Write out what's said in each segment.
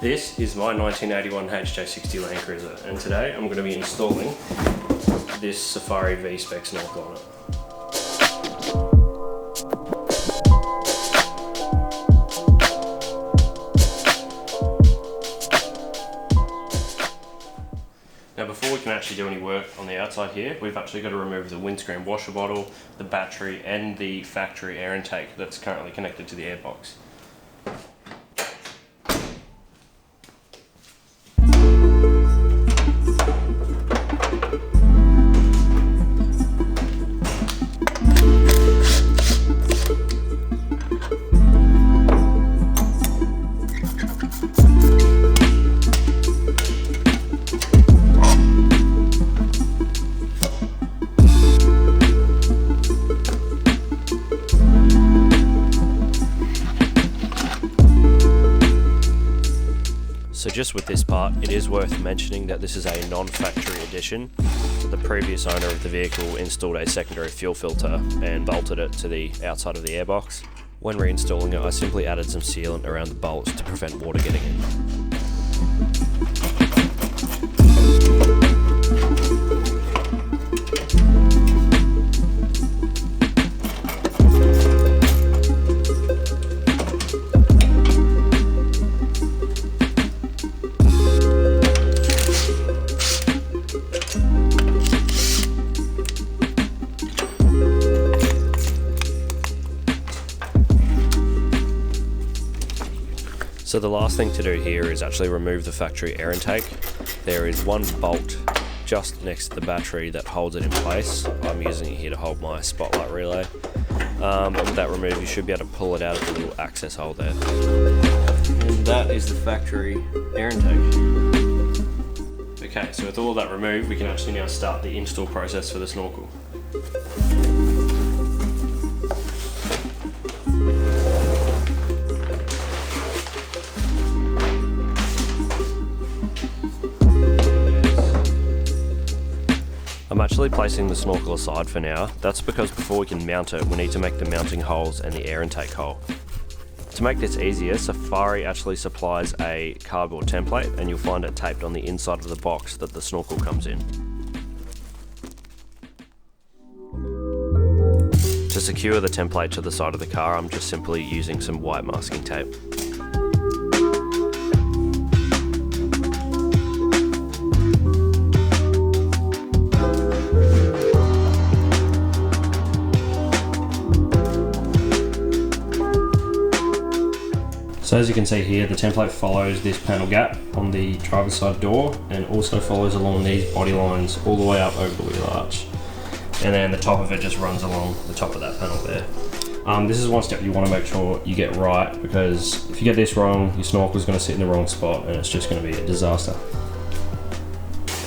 This is my 1981 HJ60 LandCruiser, and today I'm going to be installing this Safari V-Spec Snorkel on it. Now before we can actually do any work on the outside here, we've actually got to remove the windscreen washer bottle, the battery and the factory air intake that's currently connected to the airbox. So just with this part, it is worth mentioning that this is a non-factory edition. The previous owner of the vehicle installed a secondary fuel filter and bolted it to the outside of the airbox. When reinstalling it, I simply added some sealant around the bolts to prevent water getting in. So the last thing to do here is actually remove the factory air intake. There is one bolt just next to the battery that holds it in place. I'm using it here to hold my spotlight relay. And with that removed, you should be able to pull it out of the little access hole there. And that is the factory air intake. Okay, so with all of that removed, we can actually now start the install process for the snorkel. I'm actually placing the snorkel aside for now. That's because before we can mount it, we need to make the mounting holes and the air intake hole. To make this easier, Safari actually supplies a cardboard template, and you'll find it taped on the inside of the box that the snorkel comes in. To secure the template to the side of the car, I'm just simply using some white masking tape. So as you can see here, the template follows this panel gap on the driver's side door and also follows along these body lines all the way up over the wheel arch. And then the top of it just runs along the top of that panel there. This is one step you want to make sure you get right, because if you get this wrong, your snorkel is going to sit in the wrong spot and it's just going to be a disaster.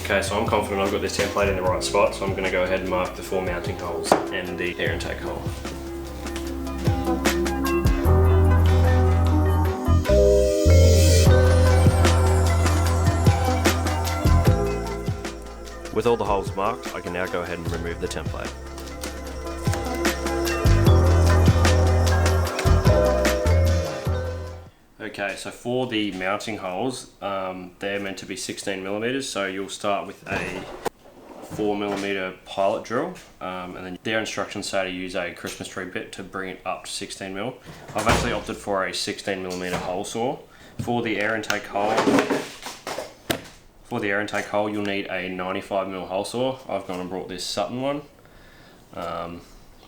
Okay, so I'm confident I've got this template in the right spot, so I'm going to go ahead and mark the 4 mounting holes and the air intake hole. With all the holes marked, I can now go ahead and remove the template. Okay, so for the mounting holes, they're meant to be 16mm, so you'll start with a 4mm pilot drill, and then their instructions say to use a Christmas tree bit to bring it up to 16mm. I've actually opted for a 16mm hole saw. For the air intake hole, you'll need a 95mm hole saw. I've gone and brought this Sutton one.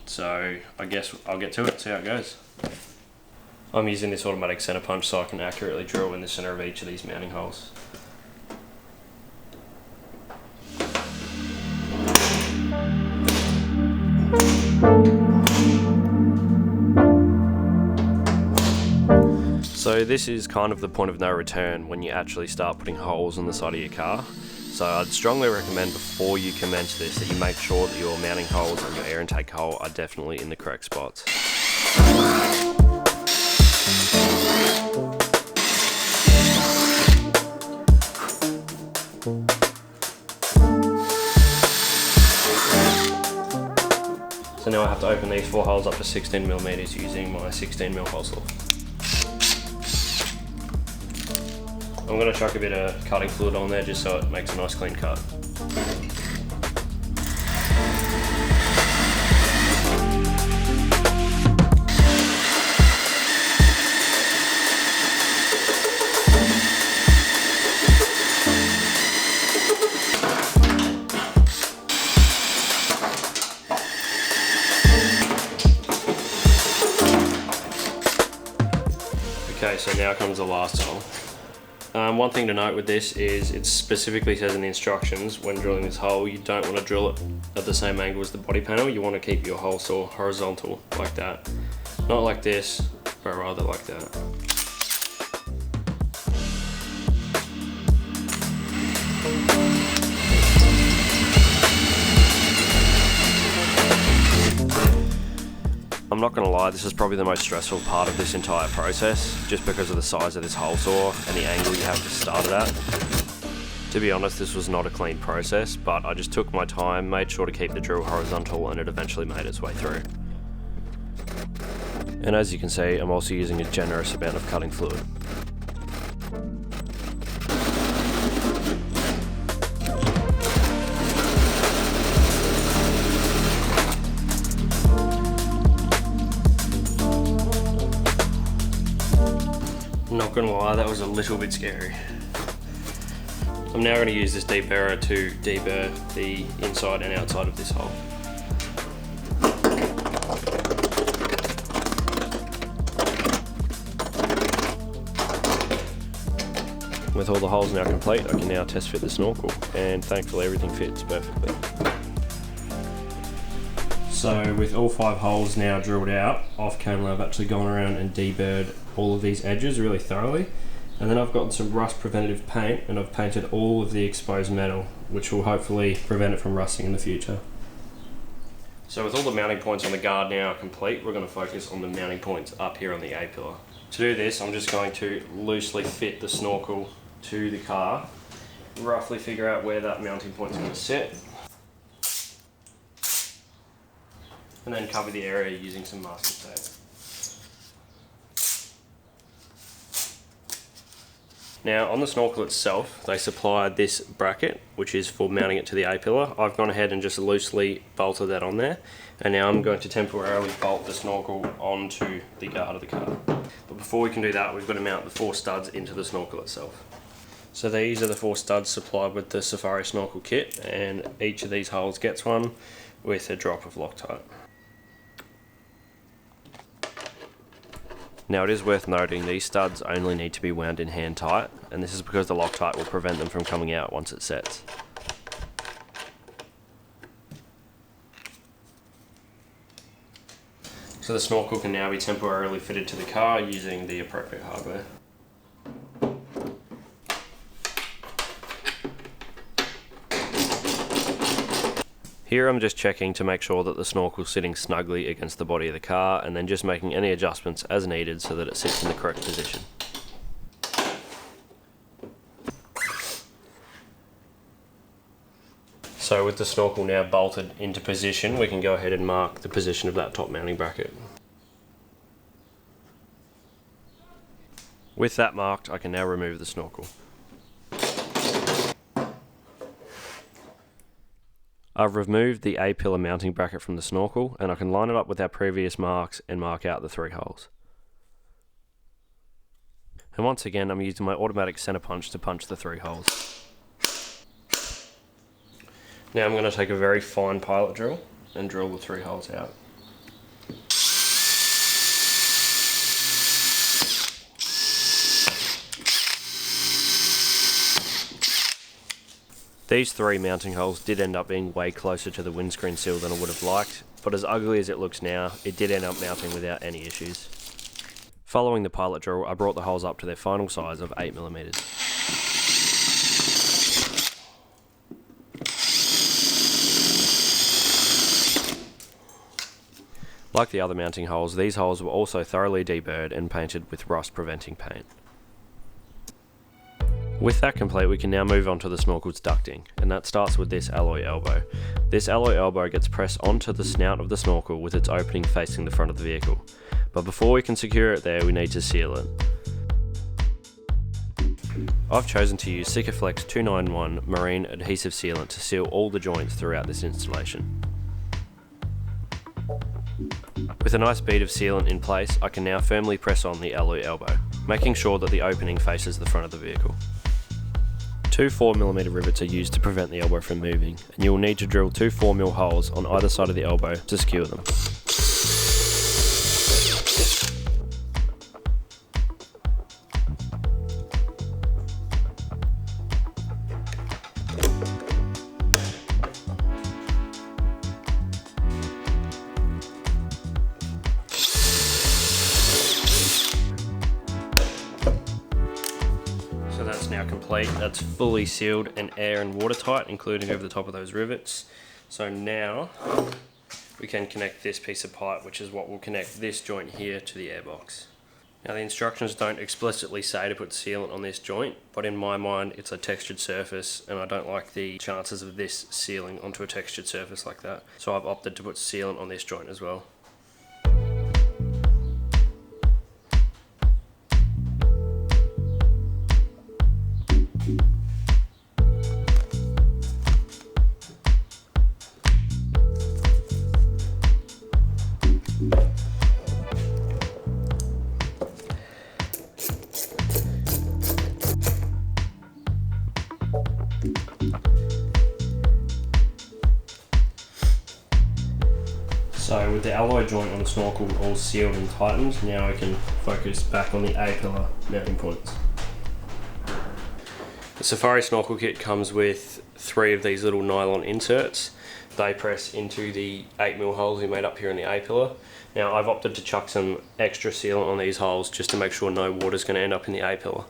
So I guess I'll get to it, see how it goes. I'm using this automatic center punch so I can accurately drill in the center of each of these mounting holes. So this is kind of the point of no return when you actually start putting holes on the side of your car. So I'd strongly recommend before you commence this that you make sure that your mounting holes and your air intake hole are definitely in the correct spots. So now I have to open these 4 holes up to 16mm using my 16mm hole saw. I'm going to chuck a bit of cutting fluid on there just so it makes a nice clean cut. Okay, so now comes the last hole. One thing to note with this is it specifically says in the instructions when drilling this hole you don't want to drill it at the same angle as the body panel. You want to keep your hole saw horizontal like that. Not like this, but rather like that. I'm not going to lie, this is probably the most stressful part of this entire process, just because of the size of this hole saw and the angle you have to start it at. To be honest, this was not a clean process, but I just took my time, made sure to keep the drill horizontal, and it eventually made its way through. And as you can see, I'm also using a generous amount of cutting fluid. Not gonna lie, that was a little bit scary. I'm now going to use this deburrer to deburr the inside and outside of this hole. With all the holes now complete, I can now test fit the snorkel, and thankfully everything fits perfectly. So with all 5 holes now drilled out, off camera I've actually gone around and deburred all of these edges really thoroughly, and then I've gotten some rust preventative paint and I've painted all of the exposed metal, which will hopefully prevent it from rusting in the future. So with all the mounting points on the guard now complete, we're going to focus on the mounting points up here on the A-pillar. To do this, I'm just going to loosely fit the snorkel to the car, roughly figure out where that mounting point is going to sit, and then cover the area using some masking tape. Now on the snorkel itself, they supplied this bracket, which is for mounting it to the A-pillar. I've gone ahead and just loosely bolted that on there, and now I'm going to temporarily bolt the snorkel onto the guard of the car. But before we can do that, we've got to mount the 4 studs into the snorkel itself. So these are the 4 studs supplied with the Safari snorkel kit, and each of these holes gets one with a drop of Loctite. Now it is worth noting these studs only need to be wound in hand tight, and this is because the Loctite will prevent them from coming out once it sets. So the snorkel can now be temporarily fitted to the car using the appropriate hardware. Here I'm just checking to make sure that the snorkel is sitting snugly against the body of the car, and then just making any adjustments as needed so that it sits in the correct position. So with the snorkel now bolted into position, we can go ahead and mark the position of that top mounting bracket. With that marked, I can now remove the snorkel. I've removed the A-pillar mounting bracket from the snorkel, and I can line it up with our previous marks and mark out the 3 holes. And once again, I'm using my automatic center punch to punch the 3 holes. Now I'm going to take a very fine pilot drill and drill the 3 holes out. These 3 mounting holes did end up being way closer to the windscreen sill than I would have liked, but as ugly as it looks now, it did end up mounting without any issues. Following the pilot drill, I brought the holes up to their final size of 8mm. Like the other mounting holes, these holes were also thoroughly deburred and painted with rust preventing paint. With that complete, we can now move on to the snorkel's ducting, and that starts with this alloy elbow. This alloy elbow gets pressed onto the snout of the snorkel with its opening facing the front of the vehicle. But before we can secure it there, we need to seal it. I've chosen to use Sikaflex 291 marine adhesive sealant to seal all the joints throughout this installation. With a nice bead of sealant in place, I can now firmly press on the alloy elbow, making sure that the opening faces the front of the vehicle. Two 4mm rivets are used to prevent the elbow from moving, and you will need to drill two 4mm holes on either side of the elbow to secure them. So that's now complete. That's fully sealed and air and watertight, including over the top of those rivets. So now we can connect this piece of pipe, which is what will connect this joint here to the airbox. Now the instructions don't explicitly say to put sealant on this joint, but in my mind it's a textured surface and I don't like the chances of this sealing onto a textured surface like that. So I've opted to put sealant on this joint as well. So with the alloy joint on the snorkel all sealed and tightened, now we can focus back on the A-pillar mounting points. The Safari snorkel kit comes with 3 of these little nylon inserts. They press into the 8mm holes we made up here in the A-pillar. Now I've opted to chuck some extra sealant on these holes just to make sure no water is going to end up in the A-pillar.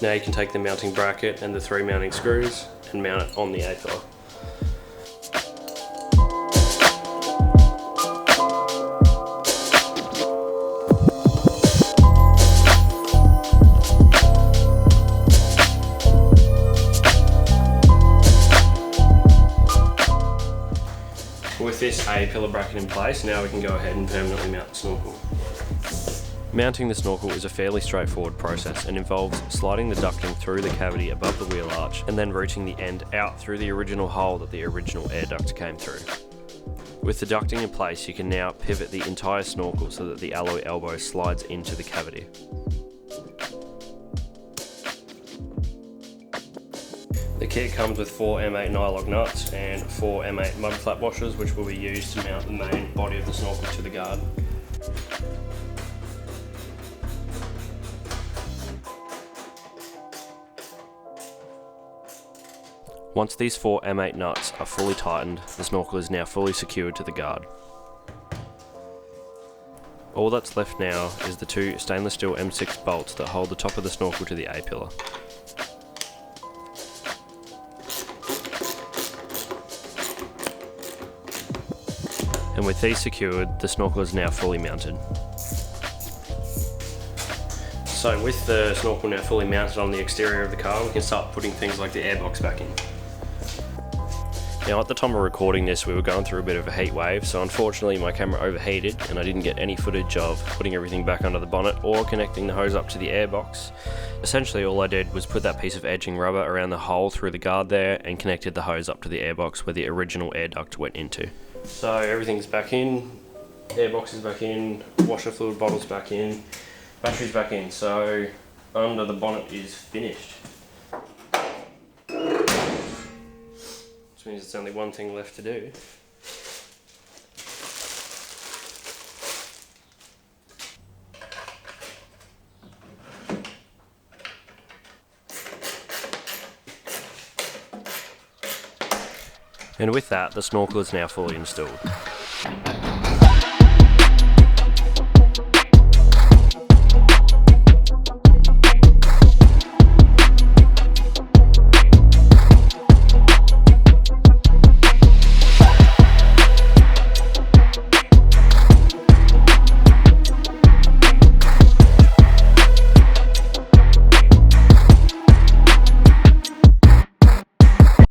Now you can take the mounting bracket and the 3 mounting screws and mount it on the A-pillar. With this A-pillar bracket in place, now we can go ahead and permanently mount the snorkel. Mounting the snorkel is a fairly straightforward process and involves sliding the ducting through the cavity above the wheel arch and then routing the end out through the original hole that the original air duct came through. With the ducting in place, you can now pivot the entire snorkel so that the alloy elbow slides into the cavity. The kit comes with 4 M8 nylock nuts and 4 M8 mud flap washers, which will be used to mount the main body of the snorkel to the guard. Once these 4 M8 nuts are fully tightened, the snorkel is now fully secured to the guard. All that's left now is the 2 stainless steel M6 bolts that hold the top of the snorkel to the A-pillar. And with these secured, the snorkel is now fully mounted. So with the snorkel now fully mounted on the exterior of the car, we can start putting things like the airbox back in. Now at the time of recording this, we were going through a bit of a heat wave, so unfortunately my camera overheated and I didn't get any footage of putting everything back under the bonnet or connecting the hose up to the airbox. Essentially all I did was put that piece of edging rubber around the hole through the guard there and connected the hose up to the airbox where the original air duct went into. So everything's back in, airbox is back in, washer fluid bottle's back in, battery's back in, so under the bonnet is finished. Which means it's only one thing left to do. And with that, the snorkel is now fully installed.